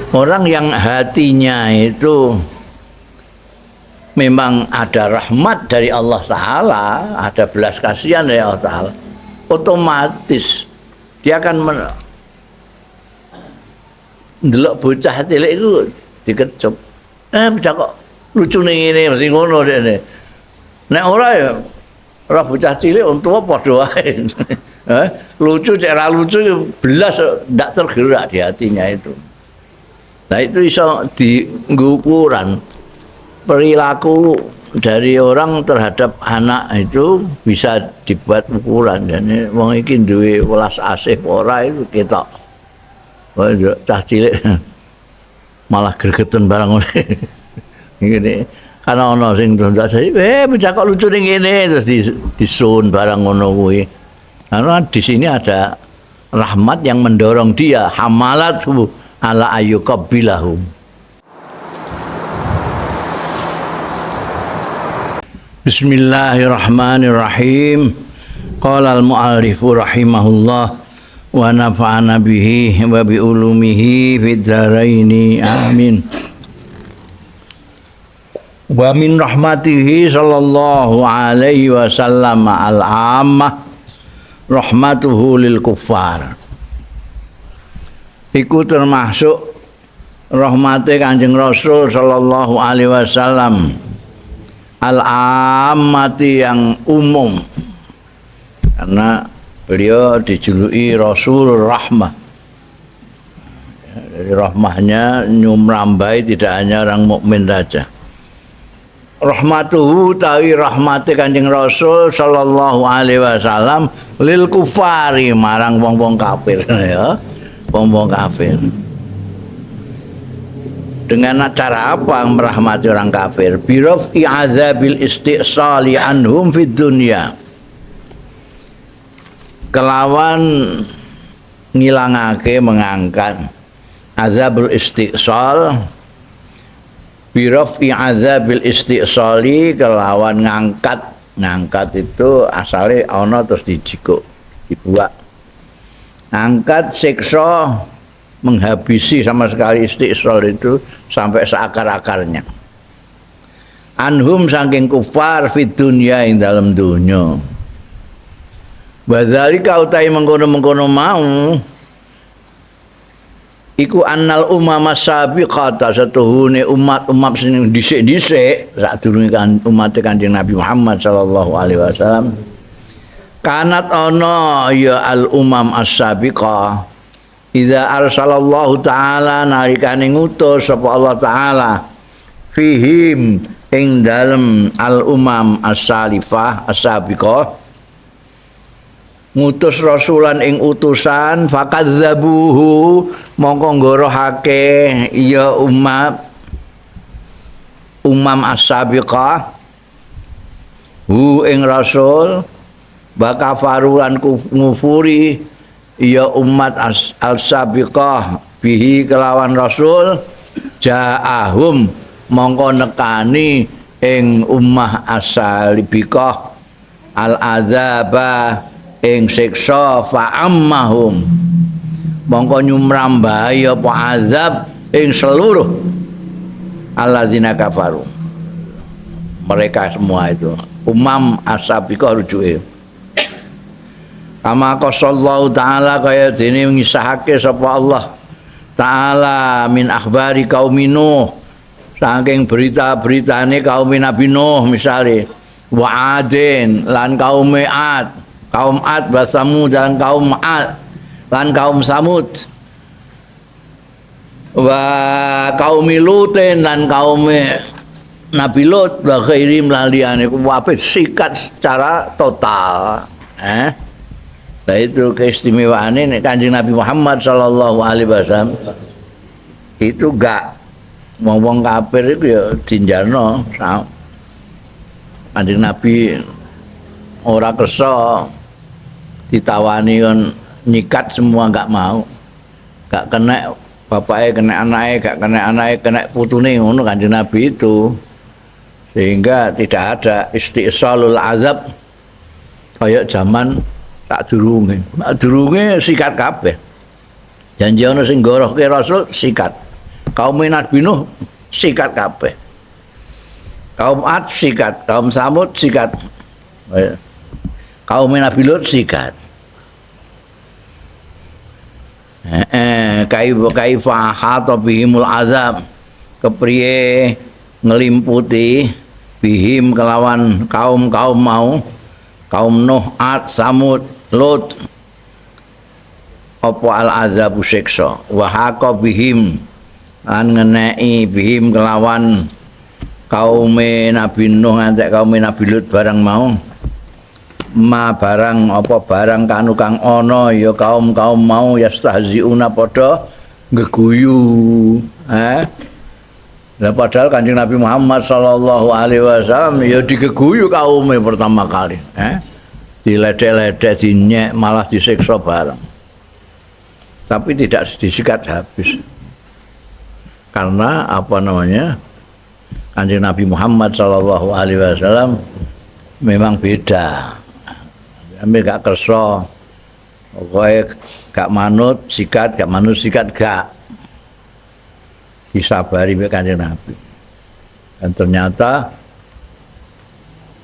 Orang yang hatinya itu memang ada rahmat dari Allah Ta'ala, ada belas kasihan dari Allah Ta'ala, otomatis dia akan ndelok bocah cilik itu dikecup. Bocah kok lucu nih ini, mesti ngono deh. Nek ora ya, ora bocah cilik untuk apa doain. Lucu, cara lucu belas tidak tergerak di hatinya itu. Nah itu iso diukuran perilaku dari orang terhadap anak itu bisa dibuat ukuran. Jadi wong iki duwe welas asih ora itu ketok. Wah cah cilik malah gregeten barang ngene. Ngene. Karena ana sing tunjuk saya, bocah kok lucu ning ngene terus disun barang ngono kuwi. Karena di sini ada rahmat yang mendorong dia, hamalatu ala ayyuqabbilahum. Bismillahirrahmanirrahim. Qala al-mu'allifu rahimahullah wa nafa'ana bihi wa bi ulumihi fid dharaini amin. Wa min rahmatihi sallallahu alaihi wasallam al-ammah rahmatuhu lil kuffar. Iku termasuk rahmate Kanjeng Rasul sallallahu alaihi wasallam al-ammati yang umum, karena beliau dijuluki Rasulur Rahmah. Dari rahmahnya nyumrambai tidak hanya orang mukmin saja. Rahmatuhu tawi rahmati Kanjeng Rasul sallallahu alaihi wasallam lil kufari marang wong-wong kafir ya, wong-wong kafir. Dengan cara apa merahmati orang kafir? Biraf'i azabil isti'sali anhum fid dunya. Kelawan ngilangake, mengangkat azabul isti'sal, biraf'i azabil isti'sali, kelawan ngangkat itu asale ana terus dijikuk, dibuak. Angkat siksa, menghabisi sama sekali isti'sal itu sampai seakar-akarnya. Anhum saking kufar fid dunya, ing dalam dunya. Wadzalika utai mengkono-mengkono mau iku annal umama sabiqata, satuhune umat-umat sing dhisik-dhisik sadurunge umat Kanjeng Nabi Muhammad sallallahu alaihi wasallam, kanat ana ya al umam as-sabiqah idza arsalallahu taala, nalikane ngutus sapa Allah taala fihim ing dalem al umam as-salifah as-sabiqah, ngutus rasulan ing utusan, fakadzabuhu mongko ngorohake ya umam as-sabiqah hu ing rasul, bakafarulan ngufuri ya umat as-sabiqah bihi kelawan rasul, ja'ahum mongko nekani ing ummah as-sabiqah al-adzaba ing siksa, fa'ammahum mongko nyumrambahi apa azab ing seluruh alladzina kafaru, mereka semua itu umam as-sabiqah rujuke. Kama qasallahu ta'ala, kaya dene ngisahake sapa Allah ta'ala min akhbari qaumi Nuh, saking berita-beritane kaum Nabi Nuh, misale wa adin lan kaum Ad, kaum Ad wa Samud dan kaum Ad lan kaum Samud, wa kaum Lutin dan kaum Nabi Lut, wa khairim lan liyane kabeh sikat secara total. Nah itu keistimewaane nek Kanjeng Nabi Muhammad sallallahu alaihi wasallam itu gak wong kafir itu ya dinjalno. Kanjeng Nabi ora kersa ditawani kon nyikat semua, enggak mau, enggak kena bapaknya, kena anaknya, enggak kena anaknya, kena putune, ngono Kanjeng Nabi itu, sehingga tidak ada isti'salul azab kayak zaman tak durunge sikat kabeh, janji ana sing gorohke rasul sikat, Kaum Nabi Nuh sikat kabeh. Kaum Ad sikat, kaum Samud sikat. Kaum Nabi Lut sikat. Kaifa hata bihimul azab, kepriye ngelimputi bihim kelawan kaum-kaum mau, kaum Nuh, Ad, Samud, Lut, apa al azabu siksa, wa haqa bihim an ngeneki bihim kelawan kaume Nabi Nuh ngantek kaume Nabi Lut barang mau, ma barang apa barang kanu kang ana ya kaum-kaum mau yastahziuna padha ngeguyu. Nah, padahal Kanjeng Nabi Muhammad sallallahu alaihi wasallam ya digeguyu kaume pertama kali, diledek-ledek, dinyek, malah disiksa bareng. Tapi tidak disikat habis. Karena apa namanya? Kanjeng Nabi Muhammad sallallahu alaihi wasallam memang beda. Ambil gak kerso, pokoknya gak manut sikat, gak manut sikat gak disabari oleh Kanjeng Nabi. Dan ternyata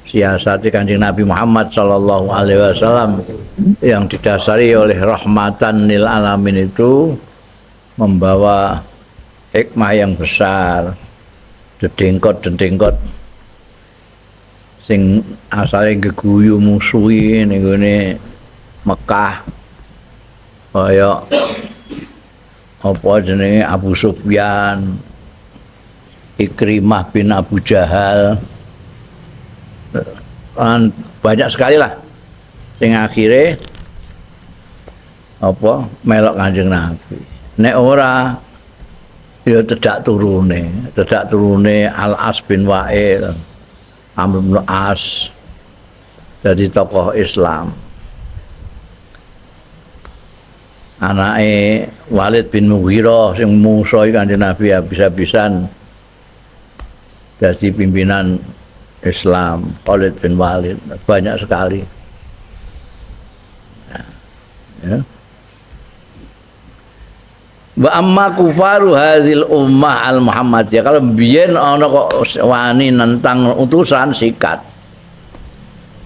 siasati Kanjeng Nabi Muhammad sallallahu alaihi wasallam yang didasari oleh rahmatan lil alamin itu membawa hikmah yang besar, dedengkot sing asale geguyu musuhi ning gone Mekah kaya apa jenenge Abu Sufyan, Ikrimah bin Abu Jahal, banyak sekali lah sing akhire apa melok Kanjeng Nabi. Nek ora ya tidak turune Al-As bin Wa'il, Amr bin As jadi tokoh Islam. Anake Walid bin Mughirah sing musuhi Kanjeng Nabi habis-habisan jadi pimpinan Islam. Walid bin Walid banyak sekali. Ya. Wa amma kufaru hadhil ummah al Muhammadiyah, kalau biyen ana kok wani nentang utusan sikat.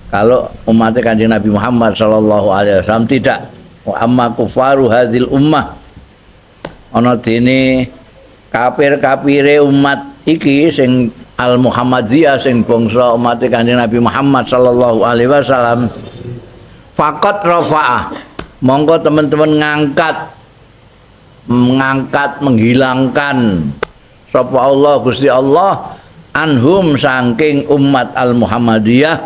Kalau umat Kanjeng Nabi Muhammad sallallahu alaihi wasallam tidak. Wa amma kufaru hadhil ummah, ana dene kafir-kafire umat iki sing al Muhammadiyah sing bangsa umat Kanjeng Nabi Muhammad sallallahu alaihi wasallam, faqat rafa'ah, monggo teman-teman mengangkat, menghilangkan sapa Allah Gusti Allah anhum saking umat al Muhammadiyah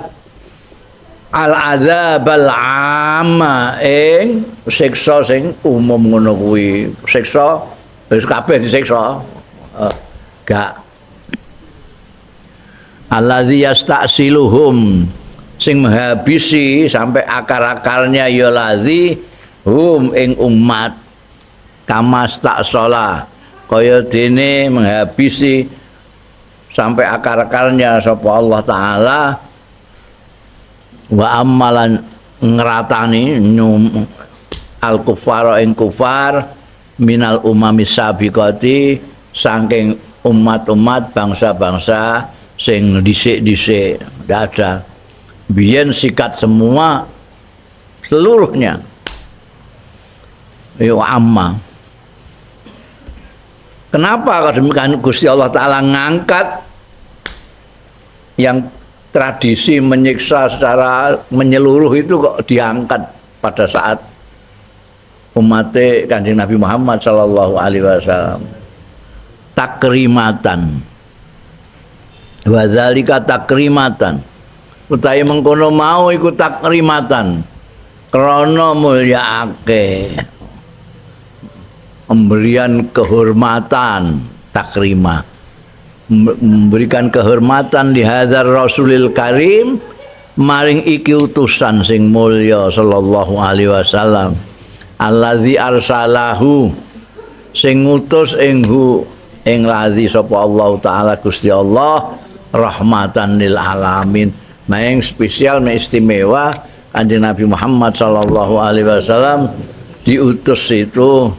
al adzabal amma ing siksa sing umum ngono kuwi. Siksa wis kabeh disiksa. Gak alladzi yasta'siluhum, sing menghabisi sampai akar-akarnya ya ladzi hum ing umat kamas tak sholah, kaya dene menghabisi sampai akar-akarnya sapa Allah Ta'ala. Wa amalan ngeratani nyum al kufar ing kufar minal umami sabiqati saking umat-umat bangsa-bangsa sing dhisik-dhisik. Ndak ada, biyen sikat semua seluruhnya. Yo amma. Kenapa demikian? Gusti Allah Ta'ala ngangkat yang tradisi menyiksa secara menyeluruh itu kok diangkat pada saat umat Kanjeng Nabi Muhammad sallallahu alaihi wasallam. Takrimatan. Wa dzalika takrimatan. Utahe mengkono mau iku takrimatan. Krana mulyaake. Pemberian kehormatan, takrimah, memberikan kehormatan li hadzal rasulil karim maring iki utusan sing mulya sallallahu alaihi wasallam, allazi arsalahu sing ngutus ing ladzi sapa Allah Ta'ala Gusti Allah rahmatan lil alamin, maing spesial istimewa Kanjeng Nabi Muhammad sallallahu alaihi wasallam diutus itu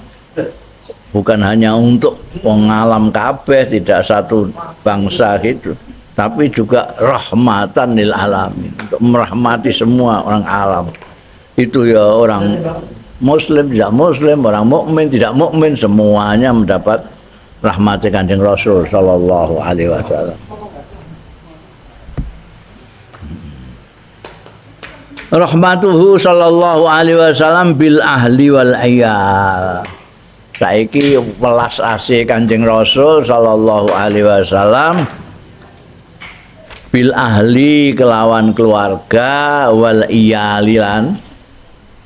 bukan hanya untuk wong alam kabeh, tidak satu bangsa gitu, tapi juga rahmatan lil alamin, untuk merahmati semua orang alam. Itu ya orang muslim, tidak muslim, orang mukmin, tidak mukmin, semuanya mendapat rahmat Kanjeng Rasul sallallahu alaihi wasallam. Rahmatuhu sallallahu alaihi wasallam bil ahli wal iyal. Saiki welas asih Kanjeng Rasul sallallahu alaihi wasallam bil ahli kelawan keluarga wal iyalilan.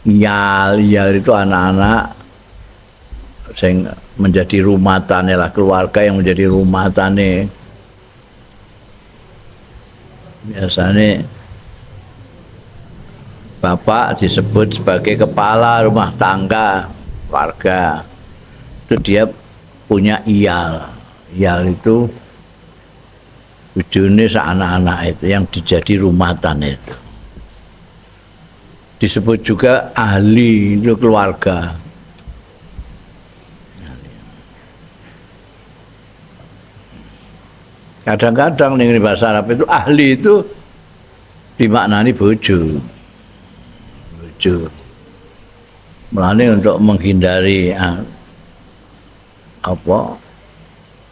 Iyal itu anak-anak sing menjadi rumatane lah, keluarga yang menjadi rumatane. Biasanya bapak disebut sebagai kepala rumah tangga keluarga, itu dia punya iyal. Iyal itu ujungnya anak-anak itu yang dijadi rumatan itu. Disebut juga ahli, itu keluarga. Kadang-kadang di bahasa Arab itu ahli itu dimaknani bojo. Melani untuk menghindari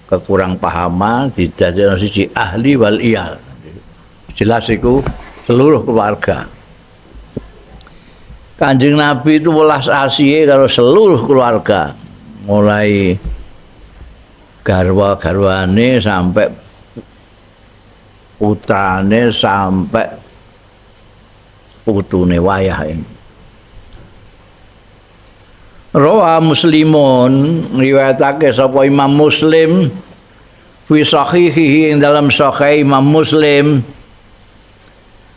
kekurang pahaman dijadikan siji ahli wal iyal. Jelas itu seluruh keluarga. Kanjeng Nabi itu welas asih kalau seluruh keluarga, mulai garwa-garwane sampai putrane sampai putune wayah ini. Rawa Muslimun, riwayatake sapa Imam Muslim fi sahihihi ing dalam sahih Imam Muslim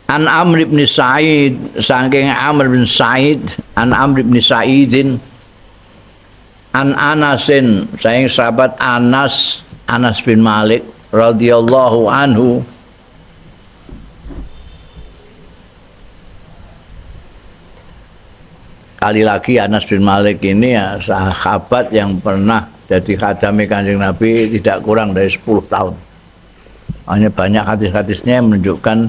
an Amr bin Sa'id, saking Amr bin Sa'id, an Amr bin Sa'idin an Anasin, saking sahabat Anas bin Malik radhiyallahu anhu. Kali lagi Anas bin Malik ini ya sahabat yang pernah jadi khadami Kanjeng Nabi tidak kurang dari 10 tahun. Hanya banyak hadis-hadisnya yang menunjukkan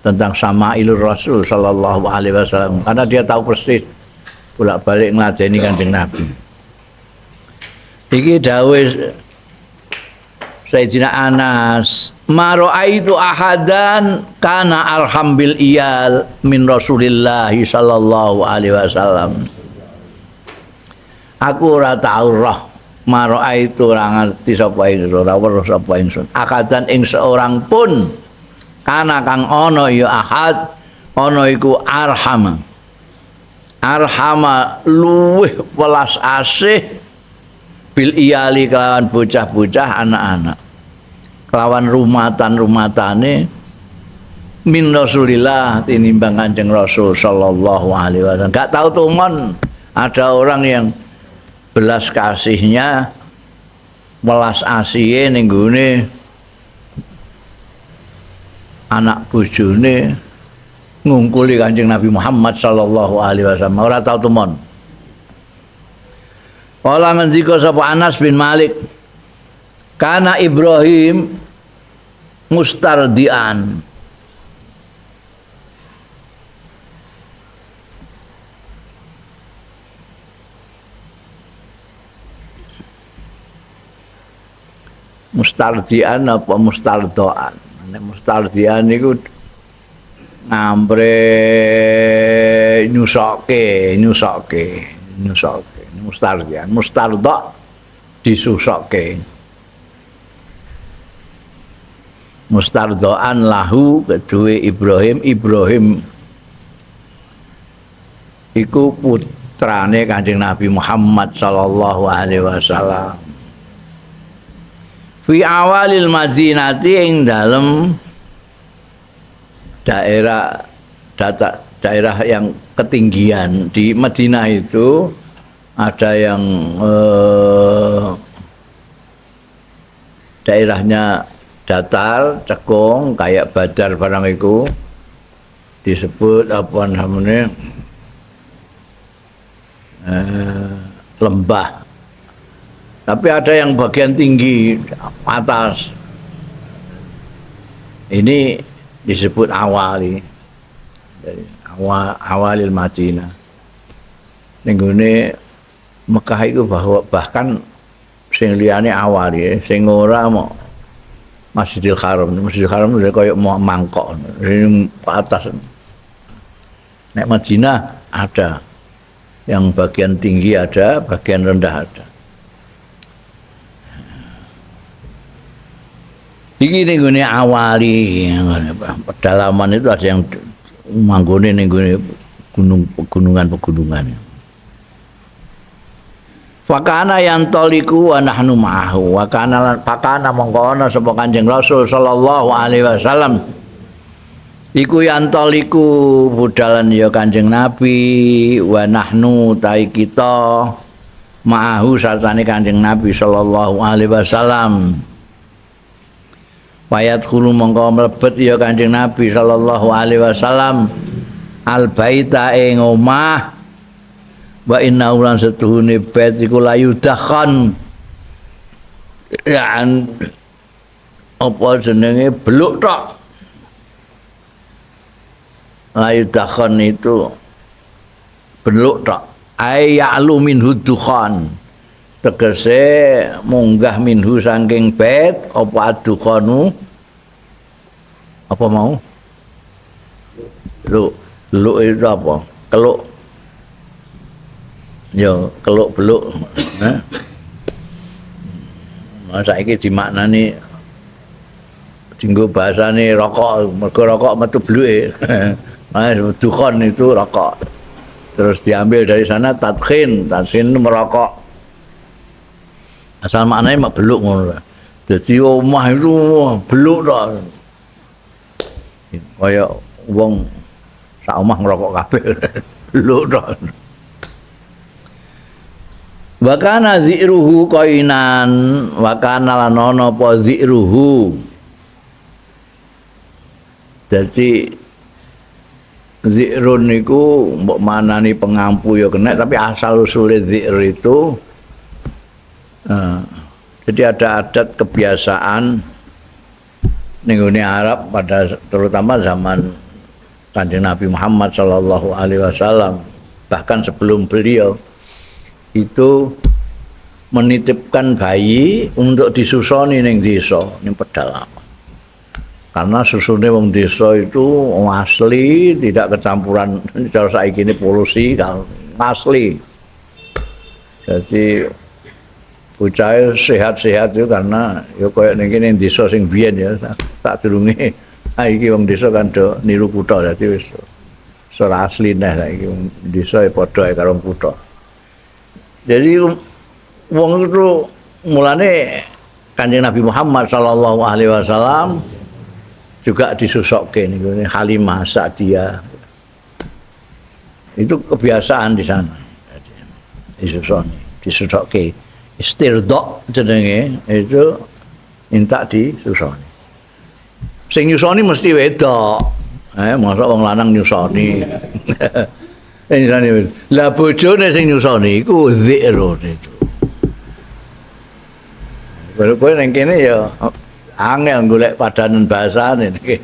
tentang Sama'ilur Rasul sallallahu alaihi wasallam, karena dia tahu persis bolak-balik ngladeni Kanjeng Nabi. Iki dawuh Sayyidina Anas, ma ra'aitu ahadan kana arham bil iyal min Rasulillah sallallahu alaihi wasallam. Aku ora tau roh, ma ra'aitu ora ngerti sapa ingsun, ora weruh sapa ingsun. Ahadan ing seorang pun kana kang ana ya ahad, ana iku arham. Arhama luweh welas asih bil iyali kelawan bocah-bocah anak-anak, kelawan rumatan-rumatane min Rasulillah tinimbang Kanjeng Rasul sallallahu alaihi wasallam. Enggak tahu tumon ada orang yang belas kasihnya welas asihe ning gone anak bojone ngungkuli Kanjeng Nabi Muhammad sallallahu alaihi wasallam. Ora tahu tumon. Kala ngendika sapa Anas bin Malik, kana Ibrahim mustardian. Mustardian apa mustardoan? Nek mustardian niku ngampre nyusoke. Mustardian, mustarda disusoke. Mustardaan lahu kedue Ibrahim iku putrane Kanjeng Nabi Muhammad sallallahu alaihi wasallam. Fi awalil Madinati ing dalem daerah yang ketinggian di Madinah itu ada yang daerahnya datar, cekung kayak Badar barang itu disebut apa namanya lembah Tapi ada yang bagian tinggi atas. Ini disebut awali. Dari awalil Madinah. Ning gone Mekah itu bahkan sing liyane awali, sing ora mau Masjidil Haram. Masjidil Haram itu kayak mau mangkok, ini atas. Nek Madinah ada yang bagian tinggi ada, bagian rendah ada. Iki ning gone awali, pedalaman itu ada yang manggone ning gone pegunungan-pegunungan. Fakana yantoliku wa nahnu ma'ahu. Fakana mongko ana sapa Kanjeng Rasul sallallahu alaihi wasallam. Iku yantoliku budalan ya Kanjeng Nabi wa nahnu tai kita ma'ahu sartane Kanjeng Nabi sallallahu alaihi wasallam. Wayat khulu mongko mlebet ya Kanjeng Nabi sallallahu alaihi wasallam al baita ing omah wa inna ulan setuhune bait iku layu dakhan yan apa jenenge beluk tok. Layu dakhan itu beluk tok ay ya'lu minhu dukhan tegese munggah minhu saking bait apa dukhanu apa mau lu itu apa keluk yo keluk beluk masa iki dimaknani dinggo bahasane rokok mergo rokok metu bluke dukhon itu rokok terus diambil dari sana tadkhin merokok asal maknanya mak beluk ngono dadi omah itu beluk tok kaya wong sak omah ngerokok kabeh beluk tok. Wakana zi'ruhu koinan wakana lanono po zi'ruhu. Jadi zi'run niku mbok manani pengampu ya kena tapi asal usule zi'r itu jadi ada adat kebiasaan ning Arab pada terutama zaman Kanjeng Nabi Muhammad sallallahu alaihi wasallam bahkan sebelum beliau itu menitipkan bayi untuk disusoni ning desa ning pedalaman. Karena susune wong desa itu asli, tidak kecampuran cara saiki ini polusi kan asli. Jadi bocah sehat-sehat itu karena ya koyo ning kene desa sing biyen ya tak durunge iki wong desa kan do niru kutha dadi wis ora asli neh saiki wong desa padha karo kutha. Jadi wong itu mulane Kanjeng Nabi Muhammad sallallahu alaihi wasallam juga disusokke niku Halimah Sa'diyah. Itu kebiasaan di sana. Disusokke. Istirdha jenenge itu minta disusoni. Sing nyusoni mesti wedok. Masa wong lanang nyusoni. Lah bojone sing nyusoni iku zi'run itu. Kowe ning kene ya angel golek padanan bahasane iki.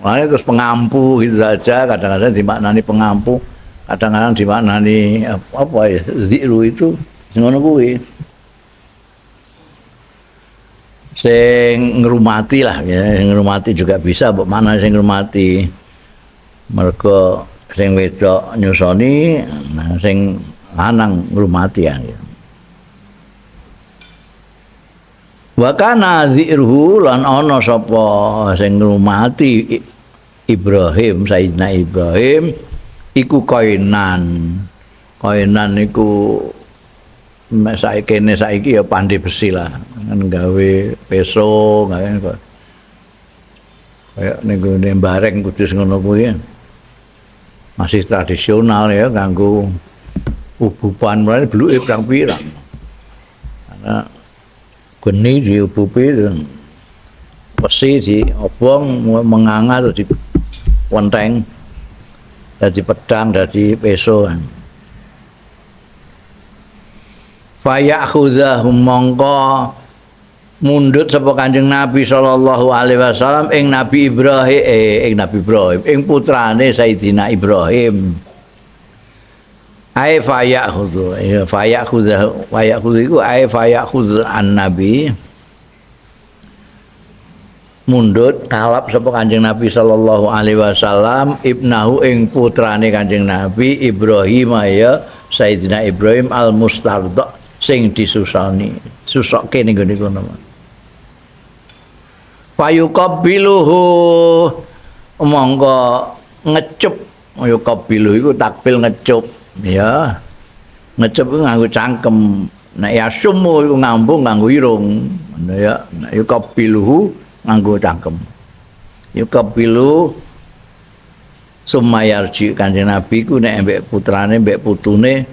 Makanya terus pengampu gitu saja, kadang-kadang dimaknani pengampu, kadang-kadang dimaknani apa ya zi'ru itu ngono kuwi. Sing ngrumati lah ya, sing ngrumati juga bisa mbok mana sing ngrumati. Mergo sing wedok nyusoni, nah sing lanang ngrumati ya. Wa kana zi'ruhu lan ana sapa sing ngrumati Ibrahim, Sayyidina Ibrahim iku koinan. Koinan iku saiki ya pandai besi lah, gawe peso, gawe kayak ning bareng kudus ngono kuwi. Masih tradisional ya kanggo ubupan mulane bluke pirang-pirang. Karena geni diubupi besi diobong menganga terus diponteng dadi pedang dadi peso. fayakhudhahum mongko mundut sapa Kanjeng Nabi sallallahu alaihi wasallam ing Nabi Ibrahim ing putrane Sayyidina Ibrahim. Ai fayakhudhu ya fayakhudhu iku ai fayakhudhu an Nabi mundut kalap sapa Kanjeng Nabi sallallahu alaihi wasallam ibnahu ing putrane Kanjeng Nabi Ibrahim ya Sayyidina Ibrahim al-Mustardha sing disusoni susokke ning ngene kono. Fayuqabbiluhu monggo ngecup yuqabbilu iku takbil ngecup ya. Ngecup nganggo cangkem. Nek yasumu iku ngambung nganggo irung. Ya, nek yuqabbiluhu nganggo cangkem. Yuqabbilu sumayarji Kanjeng Nabi ku nek mbek putrane mbek putune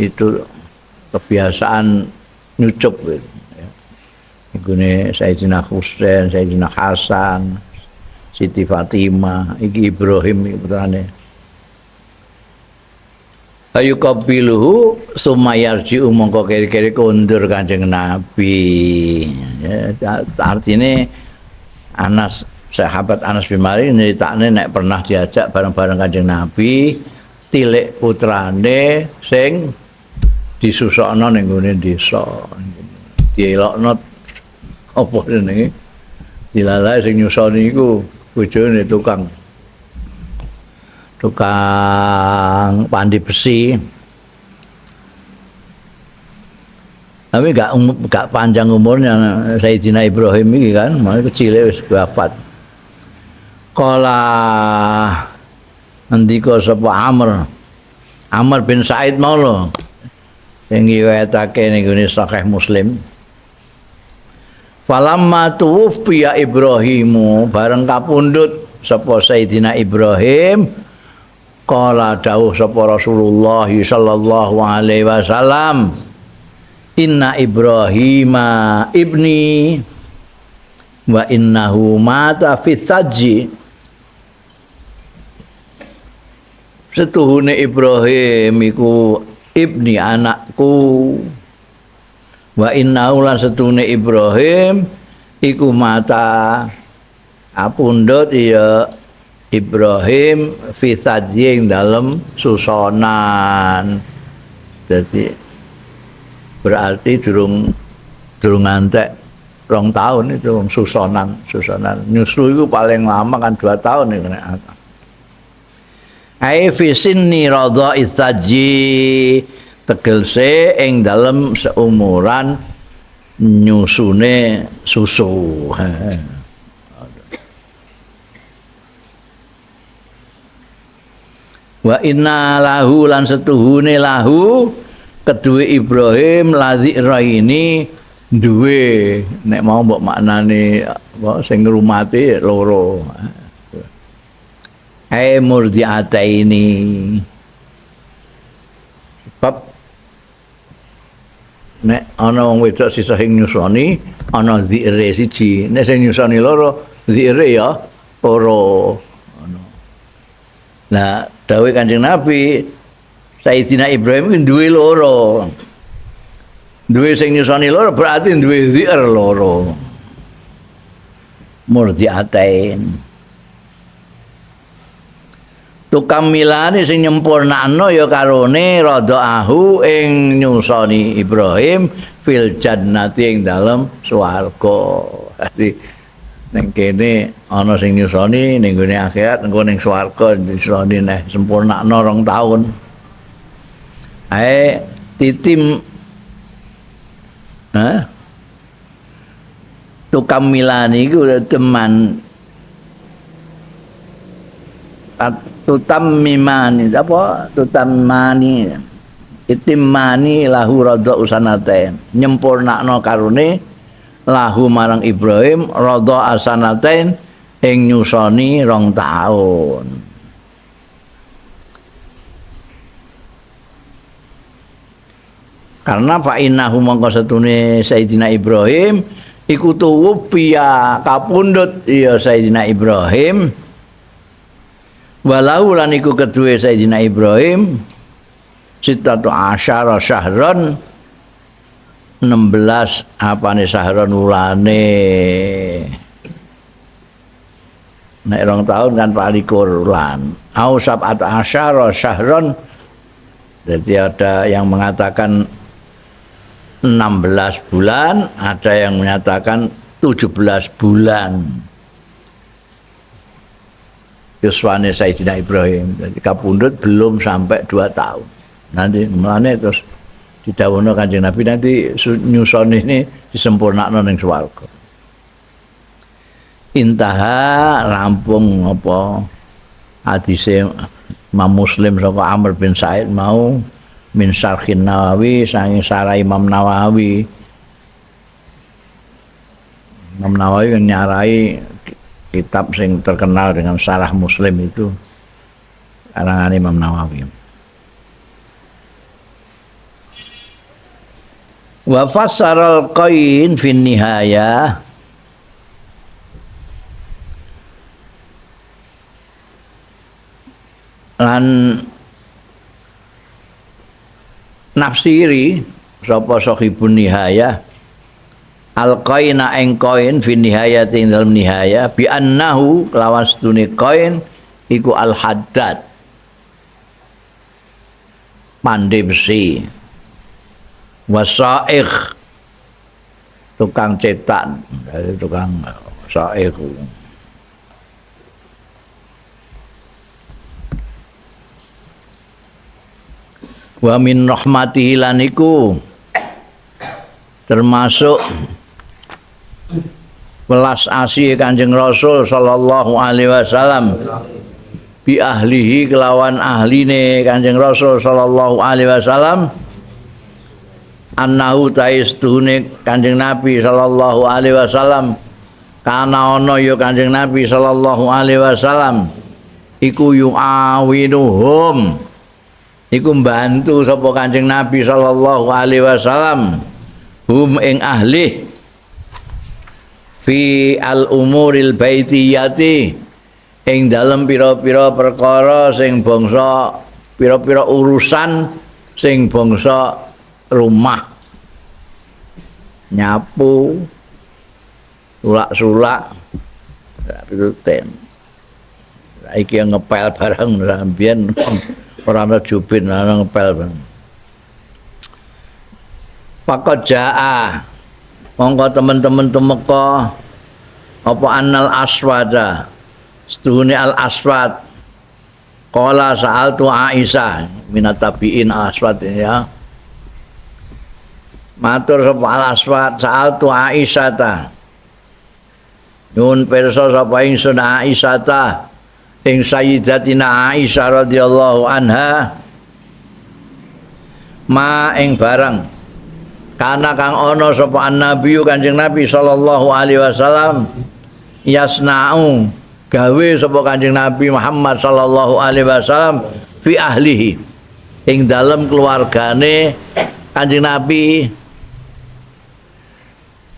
itu kebiasaan nyucup gitu. Igune Sayyidina Husain, Sayyidina Hasan, Siti Fatimah, iki Ibrahim iki putrane. Ayu qabiluhu sumayarji mongko keri-keri kondur Kanjeng Nabi. Ya, artinya Anas sahabat Anas bin Malik nyeritakne nek pernah diajak bareng-bareng Kanjeng Nabi tilik putrane sing disusokno ning gone desa. Dielokno apa jenenge dilalai sing nyusoni iku bojone tukang pandi besi tapi gak panjang umurnya Sayyidina Ibrahim iki kan masih kecil wis wafat. Kala ngendika sapa Amr bin Said mau lho sing riwayatake ning Sahih Muslim. Falamma tuwfiya Ibrahimu bareng kapundhut sapa Sayyidina Ibrahim qala dawuh sapa Rasulullah sallallahu alaihi wasallam inna Ibrahima ibni wa innahu mata fi sajji setuhune Ibrahim iku ibni anakku wa innahu lan setune Ibrahim iku mata apundhut ya Ibrahim fi sajjing dalem susonan. Jadi berarti durung ngantek 2 tahun itu susonan nyusu itu paling lama kan 2 tahun itu nek ai fi sinni radha istajji tegelse ing dalem seumuran nyusune susu. Wa inna lahu lan setuhune lahu kedue Ibrahim lazira ini duwe nek mau mbok maknane sing ngrumati loro. Ai murdiataini sebab nek ana wong wedok sisa sing nyusoni ana zikre siji nek sing nyusoni loro zikre ya loro ngono. Nah dawuh Kanjeng Nabi Sayyidina Ibrahim ku duwe loro. Duwe sing nyusoni loro berarti duwe zikr loro. Murdiatain. Tukamilane sing nyempurnakno ya karone radhaahu ing nyusoni Ibrahim fil jannati ing dalem swarga. Dadi ning kene ana sing nyusoni ning gone akhirat engko ning swarga nyusoni neh sempurnakno 2 tahun. Ae titim tukamilane iku teman tutammimani apa tutammani itimani lahu radha usanatain nyempurnakno karone lahu marang Ibrahim radha asanatain ing nyusoni 2 tahun. Karena fa innahu mangko setune Sayyidina Ibrahim iku tuwfiya kapundhut ya Sayyidina Ibrahim walau lan iku kedue Sayyidina Ibrahim sitatu asyara syahron 16 apane sahron wulane. Nek rong tahun kan 24 wulan. Au sab'at asyara syahron. Jadi ada yang mengatakan 16 bulan, ada yang menyatakan 17 bulan. Yuswane Sayyidina Ibrahim. Jadi kapundhut belum sampai 2 tahun. Nanti mulane terus didhawuhna Kanjeng Nabi nanti nyusun ini disempurnakno ning swarga. Intaha rampung apa hadise Imam Muslim saka Amr bin Sa'id mau min Syarhin Nawawi saking sarah Imam Nawawi. Imam Nawawi yang nyarai kitab sing terkenal dengan Syarah Muslim itu karangan Imam Nawawi. Wa fassaral qain fin nihayah lan nafsiri sapa sahibun nihayah al-qaina ing qain fi nihayati dalam nihayah bi annahu kelawan sedune qain iku al-haddad pandai besi wasaikh tukang cetak dari tukang saikh. Wa min rahmatihi lan iku termasuk welas asih Kanjeng Rasul sallallahu alaihi wasallam bi ahlihi kelawan ahline Kanjeng Rasul sallallahu alaihi wasallam annahu taistune Kanjeng Nabi sallallahu alaihi wasallam kana ana ya Kanjeng Nabi sallallahu alaihi wasallam iku yu'awinuhum iku mbantu sapa Kanjeng Nabi sallallahu alaihi wasallam hum ing ahli fi al umuril baitiyati ing dalem pira-pira perkara sing bangsa pira-pira urusan sing bangsa rumah nyapu sulak-sulak pituten iki ngepel barang sampeyan ora ana jubin ana ngepel barang pakot jaa mongko teman-teman temeka apa annal aswada setuhune al aswad qala sa'altu Aisyah minat tabiin al aswad ya matur sapa al aswad sa'altu Aisyah ta nyuwun pirsa sapa ingsun Aisyah ta ing sayyidatina Aisyah radhiyallahu anha ma ing barang kana kang ana sapa Nabi Kanjeng Nabi sallallahu alaihi wasallam yasna'u gawe sapa Kanjeng Nabi Muhammad sallallahu alaihi wasallam fi ahlihi ing dalem keluargane Kanjeng Nabi.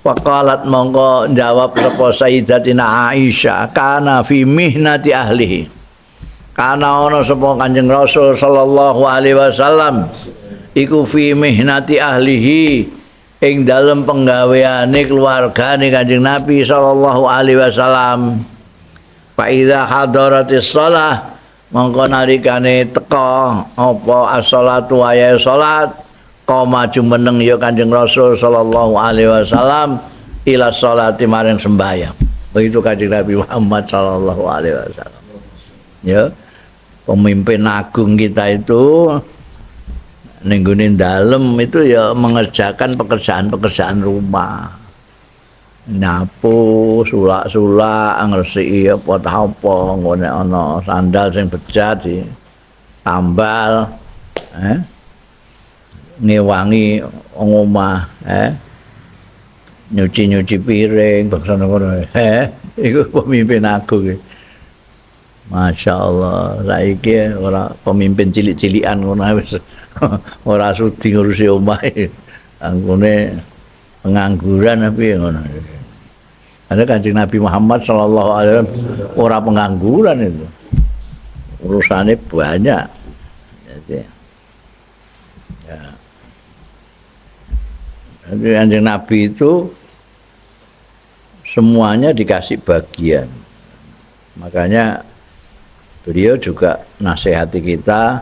Waqalat mongko jawab sapa sayyidatina Aisyah kana fi mihnati ahlihi kana ana sapa Kanjeng Rasul sallallahu alaihi wasallam iku fi mihnati ahlihi ing dalem penggaweane keluargane Kanjeng Nabi sallallahu alaihi wasallam. Fa idza hadaratis shalah mongko nalikane teka apa as-shalatu ayahe salat qoma jumeneng ya Kanjeng Rasul sallallahu alaihi wasallam ila sholati maring sembahyang. Begitu Kanjeng Nabi Muhammad sallallahu alaihi wasallam. Ya, pemimpin agung kita itu nenggunin dalem itu ya mengerjakan pekerjaan-pekerjaan rumah, nyapu, sulak-sulak, ngresiki apa-apa, ngene ana sandal sing bejat di tambal, ngewangi omah, nyuci-nyuci piring, bangsa ngono, iku pemimpin aku iki. Masya Allah, saiki ora pemimpin cilik-cilikan ngono wis ora sudi ngurusi omahe. Anggone pengangguran apa ngono. Ada Kanjeng Nabi Muhammad sallallahu alaihi wasallam ora pengangguran itu. Urusannya banyak. Jadi ya. Jadi Kanjeng Nabi itu semuanya dikasih bagian. Makanya beliau juga nasihati kita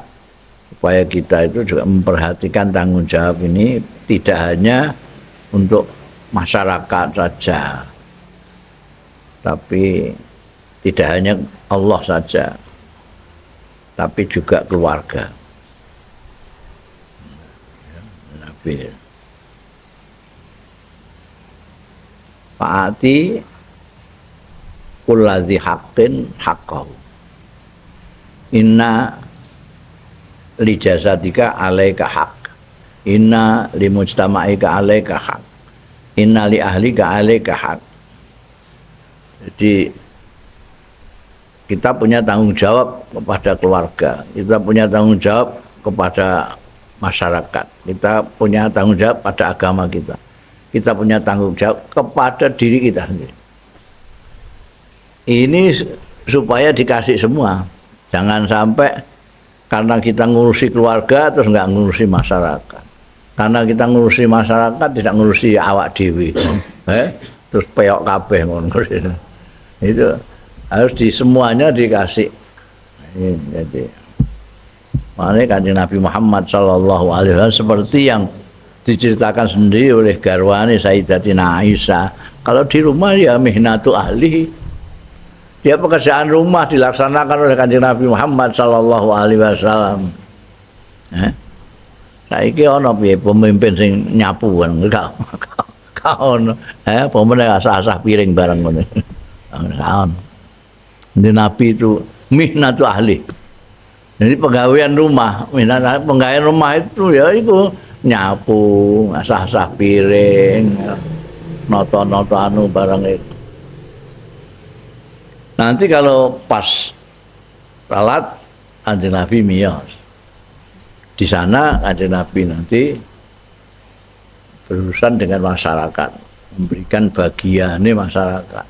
supaya kita itu juga memperhatikan tanggung jawab ini tidak hanya untuk masyarakat saja, tapi tidak hanya Allah saja, tapi juga keluarga. Nabi. Fa'ati kulladzi haqqin haqqahu. Inna li jasadika alaika haqq. Inna li mujtama'ika alaika haqq. Inna li ahlika alaika haqq. Jadi kita punya tanggung jawab kepada keluarga, kita punya tanggung jawab kepada masyarakat, kita punya tanggung jawab pada agama kita. Kita punya tanggung jawab kepada diri kita sendiri. Ini supaya dikasih semua. Jangan sampai karena kita ngurusi keluarga terus nggak ngurusi masyarakat. Karena kita ngurusi masyarakat tidak ngurusi awak dewi. Terus peyok kabeh ngono. Itu harus di semuanya dikasih. Jadi makanya Kanjeng Nabi Muhammad sallallahu alaihi wasallam seperti yang diceritakan sendiri oleh garwane Sayyidatina Aisyah. Kalau di rumah ya mihnatu ahli. Dia pekerjaan rumah dilaksanakan oleh Kanjeng Nabi Muhammad sallallahu alaihi wasallam. Saiki ana piye pemimpin sing nyapu kan enggak ono. Pemenang asah-asah piring barang ngono. Kaon. Di Nabi itu mihnatu ahli. Jadi pegawaian rumah, pegawaian rumah itu ya itu nyapu, asah-asah piring, noto-noto anu barang itu. Nanti kalau pas salat Kanjeng Nabi miyos. Di sana Kanjeng Nabi nanti berurusan dengan masyarakat, memberikan bagiannya masyarakat.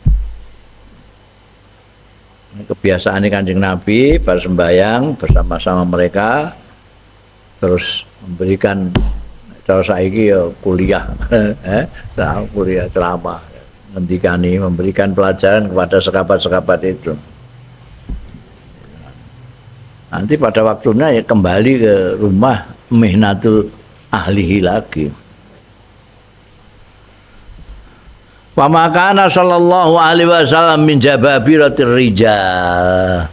Kebiasaan Kanjeng Nabi bersembayang bersama-sama mereka, terus memberikan cara saiki ya kuliah, kuliah ceramah, ngendikani, memberikan pelajaran kepada sekabat-sekabat itu. Nanti pada waktunya ya kembali ke rumah mihnatul ahlihi lagi. Wa makana sallallahu alaihi wasallam min jababiratir rijal.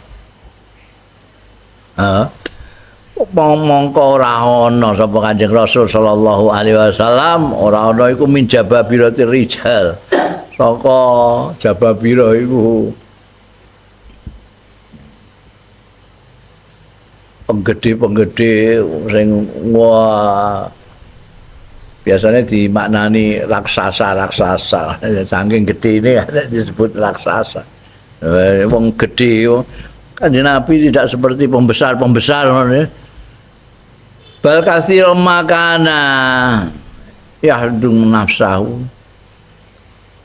Mongko ora ana sapa Kanjeng Rasul sallallahu alaihi wasallam, ora ana iku min jababiratir rijal. Saka jababira iku penggede-penggede sing wah biasanya dimaknani raksasa saking gede ini disebut raksasa. Wong gede Kanjeng Nabi tidak seperti pembesar-pembesar bal kasir makana yahdum nafsahu,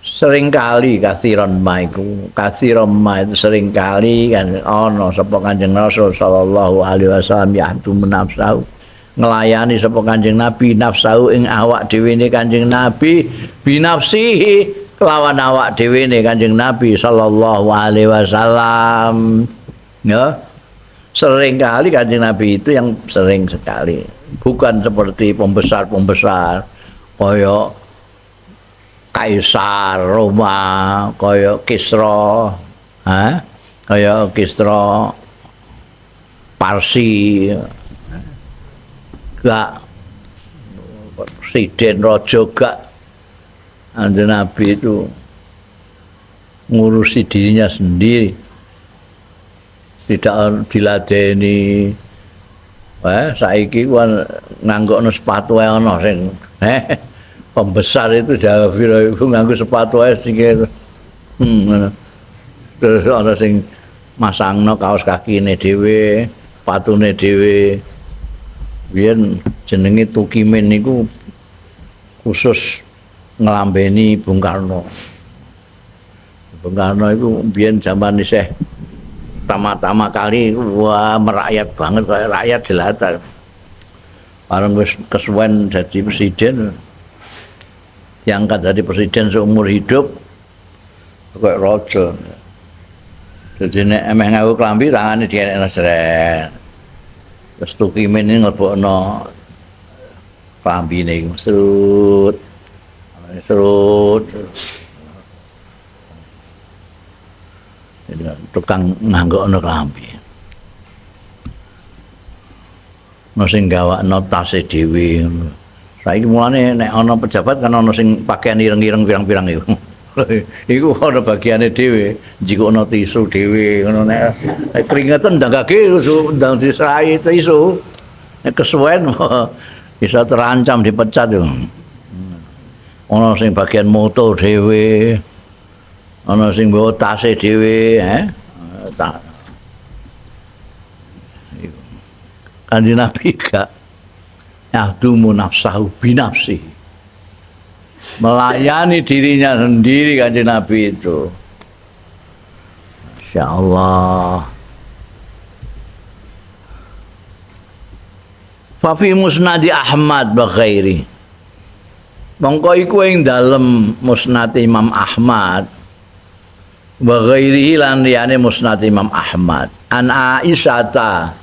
seringkali kasiron maiku kasiron ma itu seringkali kan ana sapa Kanjeng Rasul sallallahu alaihi wasallam yahdum nafsahu, ngelayani sapa Kanjeng Nabi nafsahu ing awak dhewe ne Kanjeng Nabi binafsihi kelawan awak dhewe ne Kanjeng Nabi sallallahu alaihi wasallam. Ya, sering kali Kanjeng Nabi itu yang sering sekali, bukan seperti pembesar-pembesar kaya Kaisar Roma, kaya Kisra, kaya Kisra Parsi, gak presiden raja gak. Kanjeng Nabi itu ngurusi dirinya sendiri, tidak diladeni. Saiki kan nganggokno sepatu ae ana sing pembesar itu Jawa Biro iku nganggo sepatu ae sing terus ana sing masangno kaos kakine dhewe, sepatune dhewe. Biyen jenenge Tukimin niku khusus ngelambeni Bung Karno. Bung Karno iku biyen zaman isih pertama-tama kali wah merakyat banget kayak rakyat jelata. Bareng wis kesuwen jadi presiden diangkat dari presiden seumur hidup kayak raja. Jadi nek emeh nganggo klambi tangane dienekno sret. Terus tukimen ini nglebokno klambine iku serut. Serut. Tukang nganggokno klambi. Sing gawakno tase dhewe. Saiki mulane nek ana pejabat kan ana sing pakaian ireng-ireng pirang-pirang iku. Iku ana bagiane dhewe, njikokno tisu dhewe ngono nek keringetan ndangake ndang diserahi tisu. Nek kesuwen bisa terancam dipecat yo. Ana sing bagian moto dhewe. Ana sing bawa tase dhewe, Kanjeng Nabi gak yahdumu nafsahu binafsi, melayani dirinya sendiri Kanjeng Nabi itu. Masya Allah. Fafi musnadi Ahmad baghairi, mongko iku ing dalem musnad Imam Ahmad baghairi lan liyane musnad Imam Ahmad an Aisyata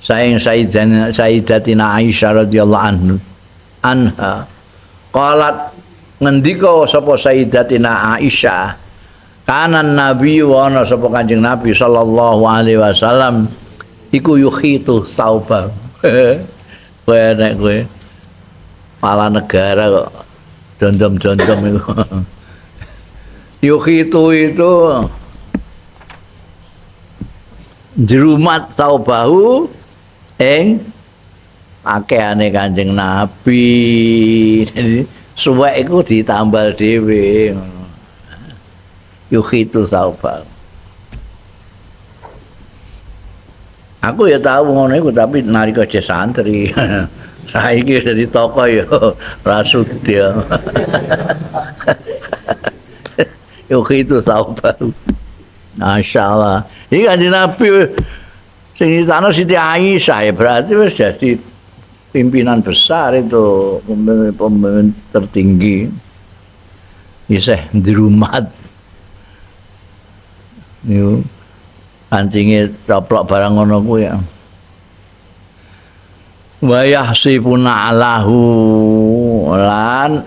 saing Sayyidatina Aisyah radhiyallahu anha qalat ngendika sapa Sayyidatina Aisyah kanan Nabi wa ana sapa Kanjeng Nabi sallallahu alaihi wasallam iku yukhitu sauba. Kowe nek kowe pala negara kok dondom-dondom iku. Yukhitu itu jerumat saubahu ing pakaiane Kanjeng Nabi. Jadi suwek iku ditambal dhewe ngono. Yukhitu saubahu. Aku ya tahu ngono iku tapi nalika je santri. Saiki wis dadi tokoh ya rasudya. Yukhitu saubahu. Masyaallah. Iki Kanjeng Nabi sing ditano Siti Aisyah ya berarti wis jadi pimpinan besar itu, pemimpin tertinggi. Isih ndirumat. Niku kancinge coplok barang ngono kuwi ya. Wa yahsifuna alahu lan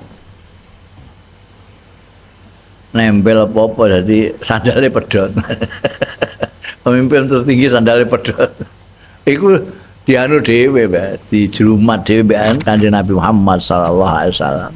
nempel apa-apa jadi sandale pedhot. Pemimpin tertinggi sandale pedhot. Iku dianu dhewe, Mbak, dijerumat dhewe mbek Kanjeng Nabi Muhammad sallallahu alaihi wasallam.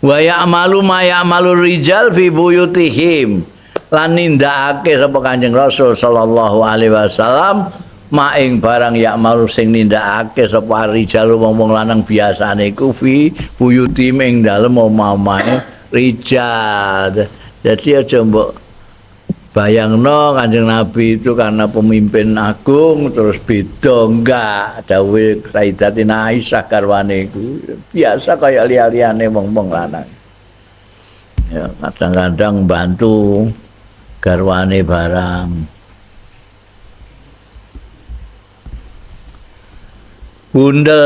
Wa ya'malu ma ya'malu rijal fi buyutihim. Lan nindakake sapa Kanjeng Rasul sallallahu alaihi wasallam maing barang ya'malu sing nindakake sapa rijal wong-wong lanang biasane iku fi buyutihim ing dalem omahe rijal. Jadi aja mbok bayangno Kanjeng Nabi itu karena pemimpin agung terus beda, enggak. Dawuh Sayyidatina Aisyah garwane iku biasa kaya liya-liyane wong-wong lanang. Ya, kadang-kadang bantu garwane barang. Bunda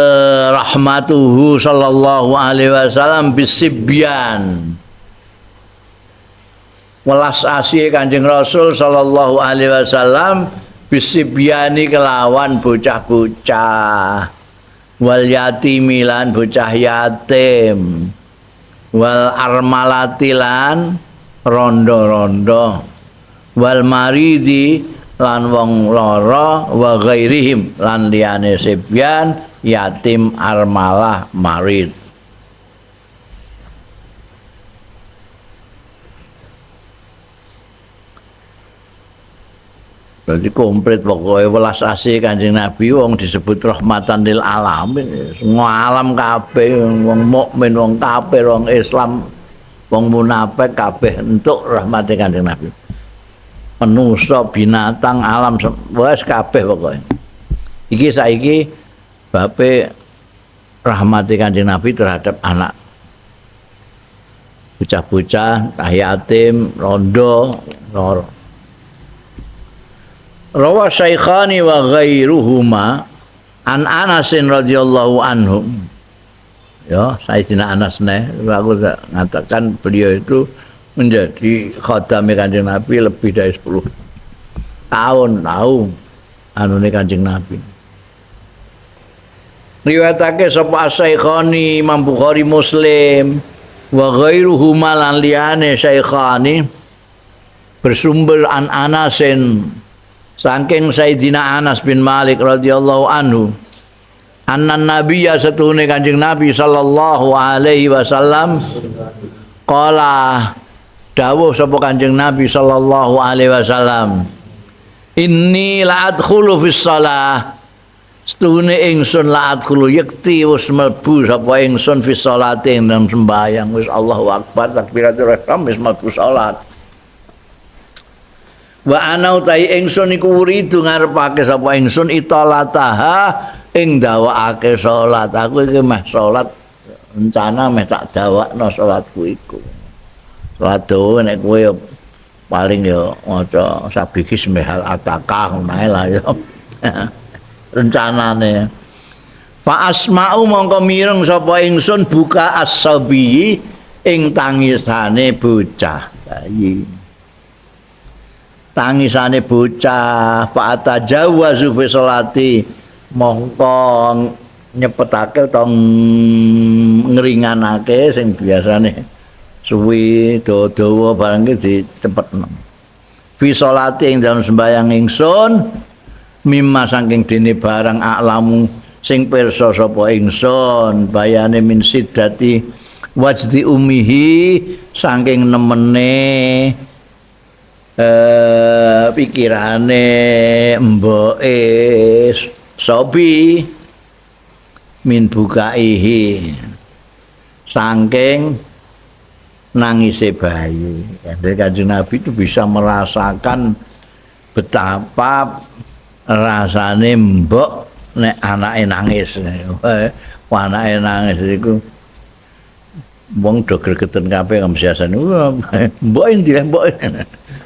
rahmatuhu sallallahu alaihi wasallam bisibyan. Welas asih Kanjeng Rasul sallallahu alaihi wasallam bisibyani kelawan bocah-bocah. Wal yatimi lan bocah yatim. Wal armalati lan rondo-rondo. Wal maridi lan wong lara wa ghairihim lan liyane sibyan yatim armalah marid. Jadi komplit pokoknya welas asih Kanjeng Nabi wong disebut rahmatan lil alamin. Semua alam kabeh, wong mukmin, wong kafir, wong Islam, wong munafik kabeh entuk rahmate Kanjeng Nabi. Manusa, binatang, alam wis kabeh pokoknya. Iki saiki bape rahmate Kanjeng Nabi terhadap anak. Bocah-bocah, yatim, rondo, loro. Rawa Syaikhani wa ghairuhuma an Anas radhiyallahu anhu. Ya, Sayyidina Anas aku mengatakan beliau itu menjadi khadam Kanjeng Nabi lebih dari 10 tahun anune Kanjeng Nabi. Riwayatake sapa Syekhani Imam Bukhari Muslim wa ghairuhuma lan liyane Syekhani bersumber an Anasin saking Sayyidina Anas bin Malik radhiyallahu anhu anna nabiyya satuhune Kanjeng Nabi sallallahu alaihi wasallam qala dawuh sapa Kanjeng Nabi sallallahu alaihi wasallam inni la adkhulu fis shalah setuhune ingsun la adkhulu yakti wis mlebu sapa ingsun fis sholati ing dalam sembahyang wis Allahu akbar takbiratul ihram wis mlebu salat wa ana utai ingsun iku wuridu ngarepake sapa ingsun italataha ing dawakake salat aku iki meh salat rencana meh tak dawakno salatku iku salat dawa nek kowe paling ya maca sabiki semehal atakah ngono lah ya rencanane fa asma'u mongko mireng sapa ingsun buka as-sabi ing tangisane bocah bayi tangisane bocah fa atajawazu fi sholati mongko nyepetake utawa ngringanake sing biasane suwi dawa barang iki dicepetno fi sholati ing dalem sembahyang ingsun mimma saking dene barang aklamu sing pirsa sapa ingsun bayane min siddati wajdi umihi saking nemene pikirane mboke sobi min bukaihi saking nangise bayi. Jadi Kanjeng Nabi itu bisa merasakan betapa rasane mbok nek anake nangis. Wah anake nangis iku wong do gregeten kabeh biasane. Mbok endi mbok.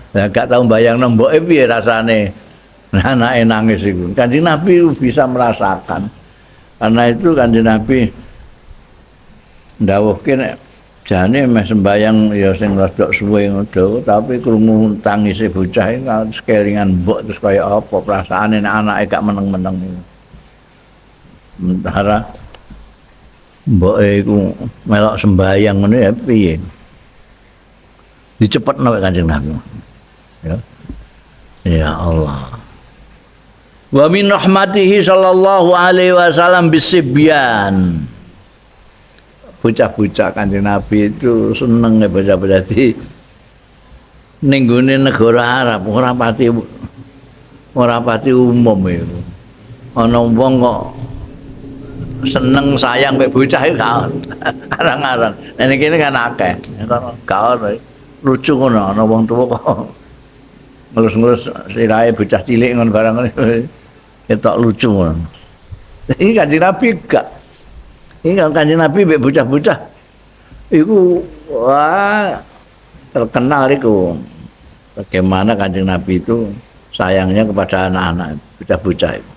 Lah gak tau bayangno mboke piye rasane anake nangis iku. Kanjeng Nabi bisa merasakan. Karena itu Kanjeng Nabi ndawuhke nek jane meh sembayang ya sing rada suwe ngono tapi krungu tangise bocah iki kelingan mbok terus kaya apa perasaane nek anake gak meneng-meneng iku. Sementara mboke iku melok sembayang ngono ya piye. Dicepetno Kanjeng Nabi. Ya Allah. Wa min rahmatihi sallallahu alaihi wasallam bisibyan. Bocah-bocah Kanjeng Nabi itu seneng bocah-bocah di ning gone negara Arab ora pati umum itu. Ana wong kok seneng sayang mek bocah iki gak arang-arang. Nek kene kan akeh. Gak lucu ngono ana wong tuwa kok ngelus-ngelus sirahe bocah cilik ngono barang ngono ketok lucu ngono. Iki Kanjeng Nabi gak. Iki Kanjeng Nabi mbek bocah-bocah iku wah terkenal iku. Bagaimana Kanjeng Nabi itu sayangnya kepada anak-anak bocah-bocah itu.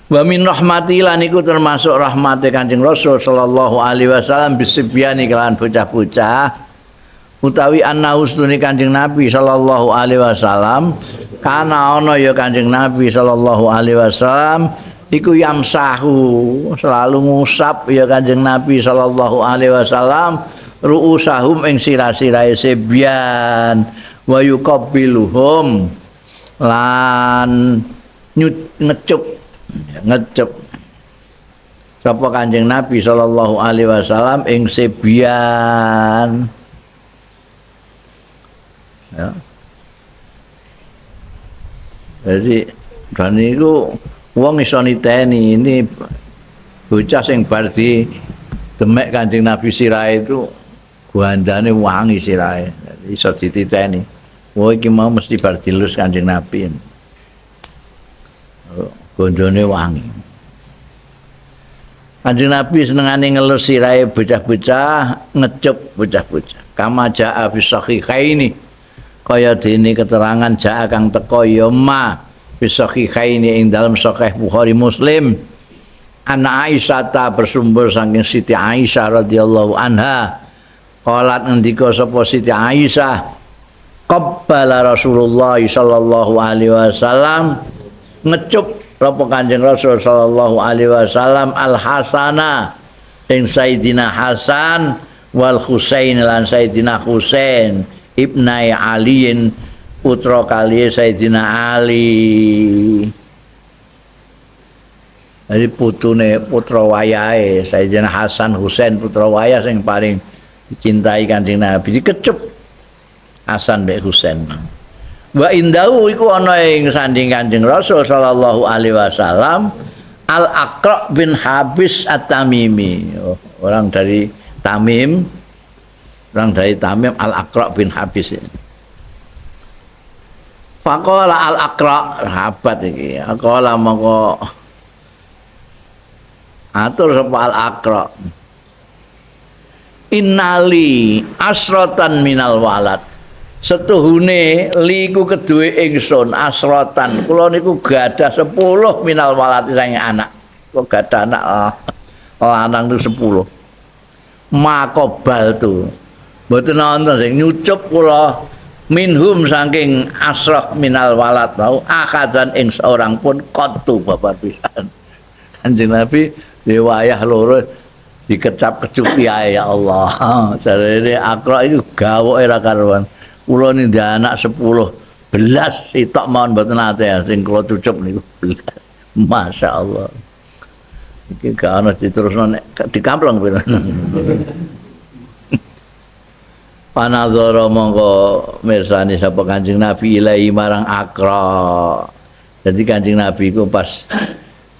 Wa min rahmati lan iku termasuk rahmate Kanjeng Rasul sallallahu alaihi wasallam bisibyani kelan bocah-bocah utawi ana ustune Kanjeng Nabi sallallahu alaihi wasallam kana ana ya Kanjeng Nabi sallallahu alaihi wasallam iku yamsahu selalu ngusap ya Kanjeng Nabi sallallahu alaihi wasallam ru'usahum ing sira-sirahe sebyan wa yuqabbiluhum lan ngecup sapa Kanjeng Nabi sallallahu alaihi wasallam ing sebyan. Ya. Jadi dan itu wong iso niteni ini bocah sing bar di demek Kanjeng Nabi sirahe itu gandane wangi sirahe. Iso dititeni. Wah iki mau mesti bar dilus Kanjeng Nabi. Gondone wangi. Kanjeng Nabi senengane ngelus sirahe bocah-bocah, ngecup bocah-bocah. Kama jaa fi sahihaini kaya dene keterangan jaa kang teka ya ma fi sahihaini ing dalam sahih Bukhari Muslim Ana Aisyah ta bersumber saking Siti Aisyah radhiyallahu anha. Qalat ngendika sapa Siti Aisyah, qabbala Rasulullah sallallahu alaihi wasallam, ngecup apa Kanjeng Rasul sallallahu alaihi wasallam Al Hasana ing Sayyidina Hasan wal Husain lan Sayyidina Husain ibnai Aliin putra kali Sayyidina Ali. Jadi putune putra wayahe Sayyidina Hasan Husain putra wayah sing paling dicintai Kanjeng Nabi dikecup Hasan mbek Husain. Wa indahu iku ana ing sanding Kanjeng Rasul sallallahu alaihi wasallam Al Aqra bin Habis At-Tamimi. Orang dari Tamim. Orang dari Tamim Al Aqra bin Habis. Faqala Al Aqra sahabat iki. Aqala mongko atur sapa Al Aqra. Innali asratan minal walad. Setuhune liku keduwe ingsun asratan. Kula niku gadah 10 minal walad sang anak. Kok gadah anak lanang itu 10. Makobal tu. Mboten nonton sing nyucup kula minhum saking asrah minal walad mau akadan ing seorang pun qattu babar pisan. Kanjeng Nabi riwayah loro dikecap-kecupi ya Allah. Jarene Aqra itu gawoke ra karuan. Kula ni ndek anak 10 belas sitok mawon mboten nate sing kula cucup niku belas. Masyaallah. Iki gak ana diterusno nek dikamplong pira. Panadzara mongko mirsani sapa Kanjeng Nabi ilahi marang Aqra. Jadi Kanjeng Nabi ku pas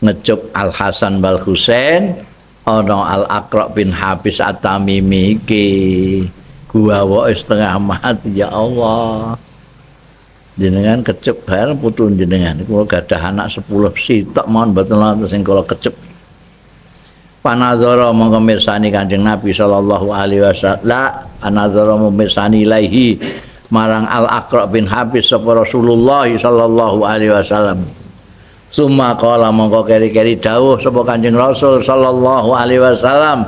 ngecup Al Hasan wal Husain ana Al Aqra bin Habis At-Tamimi iki gua wae setengah mati ya Allah. Jenengan kecup bareng putu jenengan kula gadah anak 10 sitok mohon mboten wonten sing kula kecup. Panadzara mongko mirsani Kanjeng Nabi sallallahu alaihi wasallam anadzara mirsani ilaihi marang Al Aqra bin Habis sapa Rasulullah sallallahu alaihi wasallam. Summa qala mongko keri-keri dawuh sapa Kanjeng Rasul sallallahu alaihi wasallam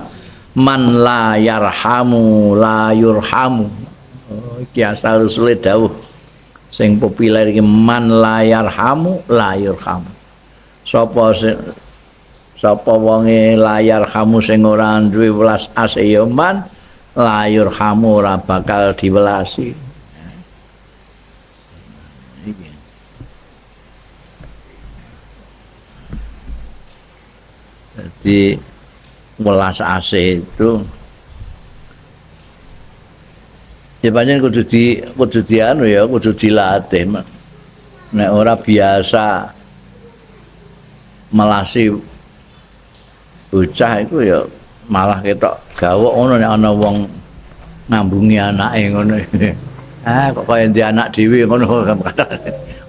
man la yarhamu la yurhamu. Iki asal usule dawuh sing populer iki man la yarhamu la yurhamu. Sapa wonge la yarhamu sing ora duwe welas asih ya man la yurhamu ora bakal diwelasi. Jadi welas asih itu ya pancen kudu anu ya kudu dilatih. Nek ora biasa melasi bocah iku ya malah ketok gawok ngono nek ana wong ngambungi anake ngono. Kok kaya ndek anak dhewe ngono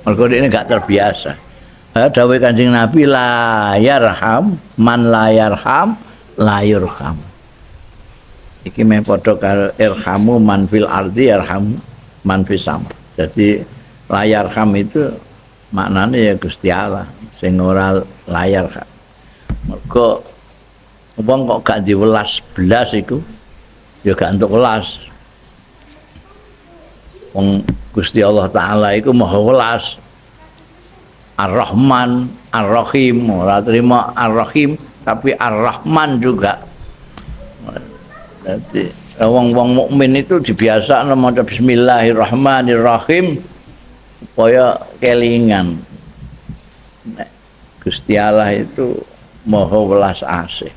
mergo dekne gak terbiasa. Dawuh Kanjeng Nabi la yarham man la yarham la yurham. Iki meh padha karo irhamu man fil ardi yarham man fis sama. Jadi la yarham itu maknanya ya Gusti Allah sing ora layar kan. Mergo wong kok gak diwelas belas iku ya gak entuk welas. Wong Gusti Allah taala iku maha welas. Ar-Rahman, Ar-Rahim, ora terima Ar-Rahim tapi Ar-Rahman juga. Jadi wong-wong mukmin itu dibiasakan maca Bismillahirrahmanirrahim supaya kelingan. Gusti Allah itu maha welas asih.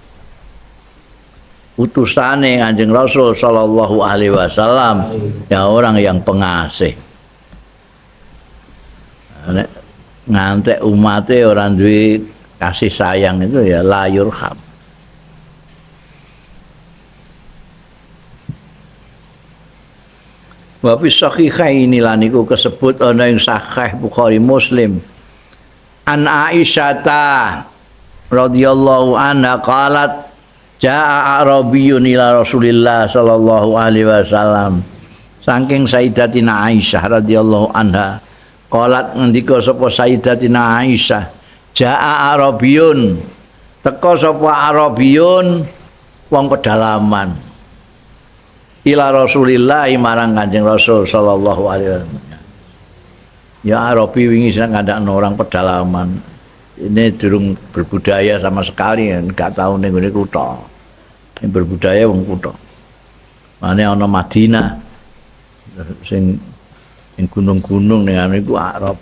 Utusane Kanjeng Rasul sallallahu alaihi wasallam ya orang yang pengasih. Ngantek umate orang duwe kasih sayang itu ya la yurham. Wa fi sahihaini lan iku kesebut ana ing sahih Bukhari Muslim. An Aisyah radhiyallahu anha qalat jaa Arabiyyun ila Rasulillah sallallahu alaihi wasallam. Saking Sayyidatina Aisyah radhiyallahu anha qalat ngendika sapa Sayyidatina Aisyah jaa Arabiyyun teka sapa Arabiyun wong pedalaman ila Rasulillah marang Kanjeng Rasul sallallahu alaihi wasallam. Ya Arabi wingi sing ngandakno orang pedalaman. Ini durung berbudaya sama sekali, enggak tahu ning ngene kutha. Yang berbudaya wong kutha. Mane ana Madinah sing gunung-gunung ning anu iku Arab.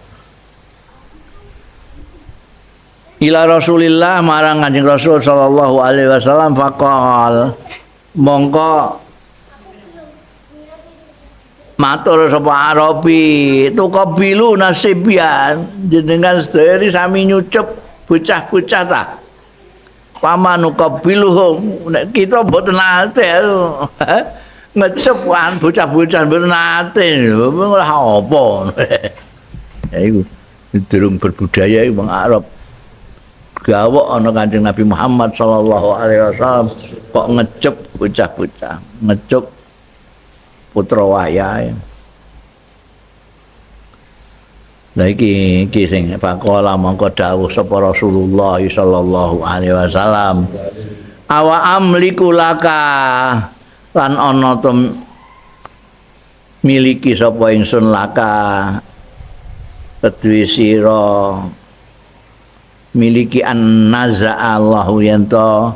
Ila Rasulillah marang Kanjeng Rasul sallallahu alaihi wasallam faqal mongko matur sapa Arabi tuqabilu nasibian jenengan sedaya sami nyucup bocah-bocah ta pamanu qabiluhum nek kita mboten nate ngecep kan bocah-bocah mboten nate ora apa ya iku durung berbudaya wong Arab gawok ana Kanjeng Nabi Muhammad sallallahu alaihi wasallam kok ngecep bocah-bocah ngecep putra wayahe. Lah iki sing faqala mongko dawuh sapa Rasulullah sallallahu alaihi wasallam. Awa amliku laka lan ana to miliki sapa ingsun laka kedue sira miliki an naza Allahu yanto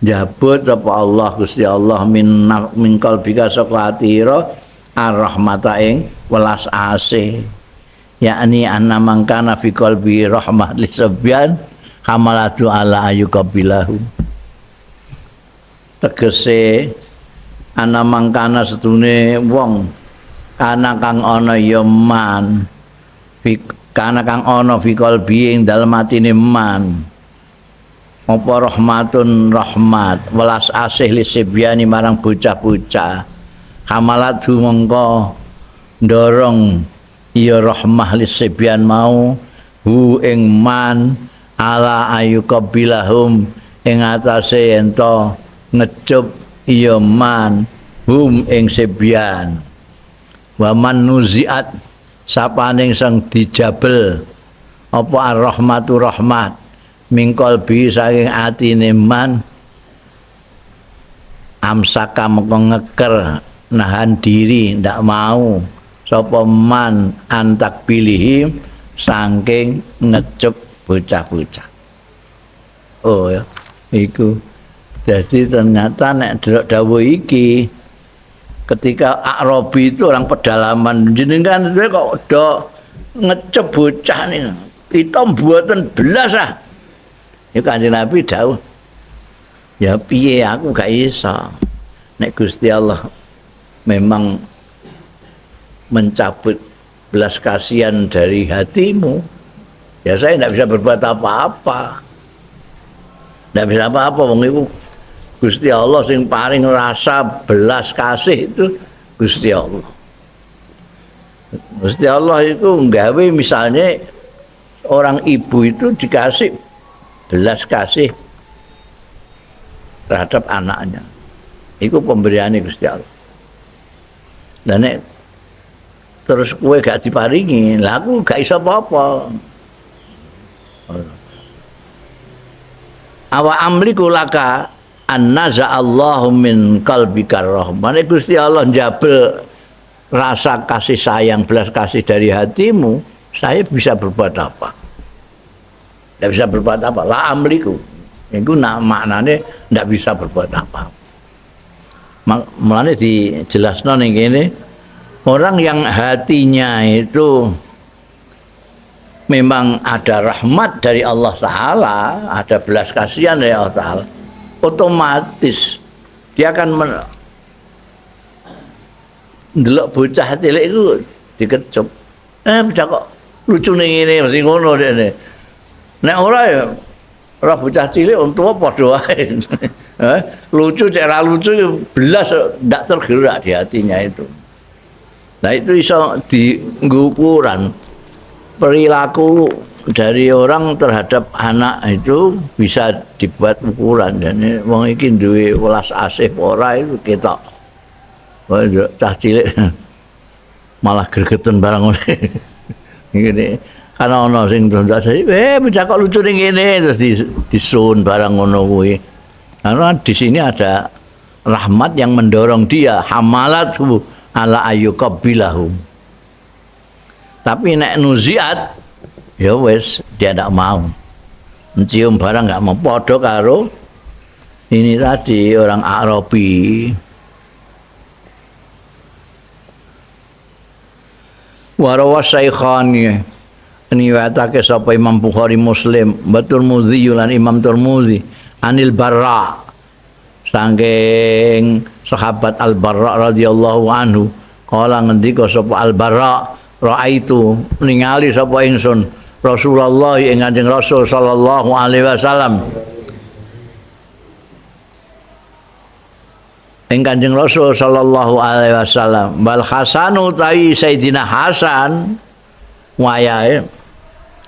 jabut apa Allah Gusti Allah min qalbika saka atira ar-rahmata ing welas asih yakni anna mangkana fi qalbi rahmah li sabyan hamalatu ala ayuqabilahu tegese ana mangkana setune wong kana kang ana ya man kana kang ana fi qalbi ing dalem atine man apa rahmatun rahmat welas asih li sibyani marang bocah-bocah kamalatu mongko ndorong ya rahmah li sibyan mau hu ing man ala ayuqabilahum ing atase ento ngecup ya man hum ing sibyan wa man nuziat sapaning sing dijabel apa ar-rahmatu rahmat mingkol bi saking atine man amsaka mengko ngeker nahan diri ndak mau sapa man antak pilihim saking ngecep bocah-bocah. Oh ya iku jadi ternyata nek delok dawuh iki ketika Arabi itu orang pedalaman jenengan kok do ngecep bocah nih kita mboten belas ah. Ya Kanjeng Nabi dawuh. Ya piye aku gak iso. Nek Gusti Allah memang mencabut belas kasihan dari hatimu, ya saya tidak bisa berbuat apa-apa. Tidak bisa apa-apa wong iku Gusti Allah sing paling rasa belas kasih itu Gusti Allah. Gusti Allah itu nggawe misalnya orang ibu itu dikasih belas kasih terhadap anaknya. Itu pemberiannya Gusti Allah. Dan nek terus kowe gak diparingi, lah aku gak iso apa-apa. Awa amliku laka annaza Allahu min qalbika rahmah. Gusti Allah njabel rasa kasih sayang, belas kasih dari hatimu, saya bisa berbuat apa? Tidak bisa berbuat apa, la amliku. Itu maknanya tidak bisa berbuat apa. Mulanya dijelaskan ini orang yang hatinya itu memang ada rahmat dari Allah Ta'ala, ada belas kasihan dari Allah Ta'ala, otomatis dia akan ndelok bocah cilik itu dikecup. Bocah kok lucu ning ngene mesti ngono dene. Nek ora ya ora bocah cilik wong tuwa padha wae. Lucu cek ra lucu belas ndak tergerak di hatinya itu. Nah itu iso dienggo ukuran perilaku dari orang terhadap anak itu bisa dibuat ukuran dan wong iki duwe welas asih ora itu ketok. Cah cilik malah gregeten barang ngene. Karena ana sing tuntas bocah kok lucu ning kene terus disun barang ngono kuwi. Karena di sini ada rahmat yang mendorong dia hamalatu ala ayyuqabilahum. Tapi nek nuziat ya wis dia tidak mau. Mencium barang enggak mau padha karo ini tadi orang Arabi. Warawas Saikhani riwayatake sapa Imam Bukhari Muslim batul Mudzi lan Imam Tirmidzi Anil Barra saking sahabat Al Barra radhiyallahu anhu kala ngendika sapa Al Barra raaitu ningali sapa ingsun Rasulullah ing Kanjeng Rasul sallallahu alaihi wasallam ing Kanjeng Rasul sallallahu alaihi wasallam bal Hasanu tawi Sayyidina Hasan wayahe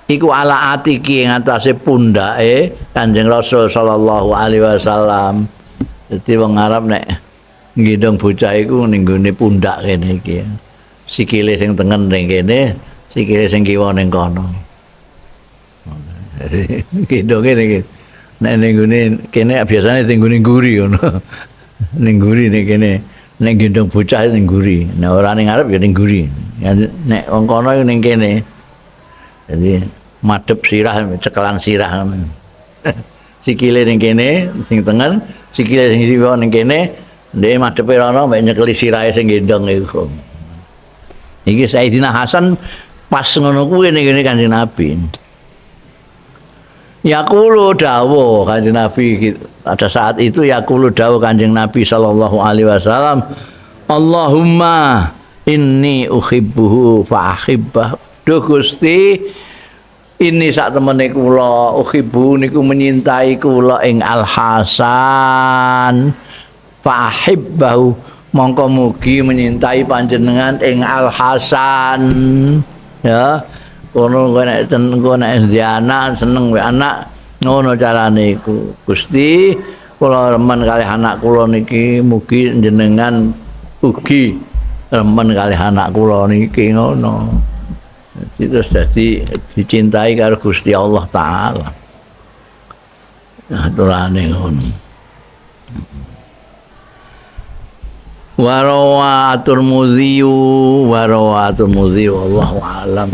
iku ala atiki ing atase pundake Kanjeng Rasul sallallahu alaihi wasallam. Dadi wong Arab nek nggendong bocah iku ning gone pundak kene iki. Sikile sing tengen ning kene, sikile sing kiwa ning kono. Gendonge ning nek ning gone kene biasane ning gone nguri ngono. Ning nguri ning kene. Nek gendong bocah ning nguri. Nek ora ning Arab ya ning nguri. Nek wong kono ning kene. Jadi madhep sirah cekelan sirah sikile ning kene sing tengen sikile sing siwa ning kene ndek madhepe rono mek nyekeli sirahe sing gendong iku iki Sayyidina Hasan pas ngono kuwi ning kene Kanjeng Nabi yaqulu dawuh Kanjeng Nabi pada saat itu yaqulu dawuh Kanjeng Nabi sallallahu alaihi wasallam Allahumma inni uhibbuhu fa ahibbah. Duh Gusti ini sak temene kula uhibbu niku menyintai kula ing Al Hasan fa ahibbahu mongko mugi menyintai panjenengan ing Al Hasan ya kono nek anak seneng wae anak ngono carane iku Gusti kula remen kalih anak kula niki mugi jenengan ugi remen kalih anak kula niki ngono. Terus jadi dicintai karo Gusti Allah Ta'ala. Aturane ngono. Warawa Tirmidzi wallahu a'lam.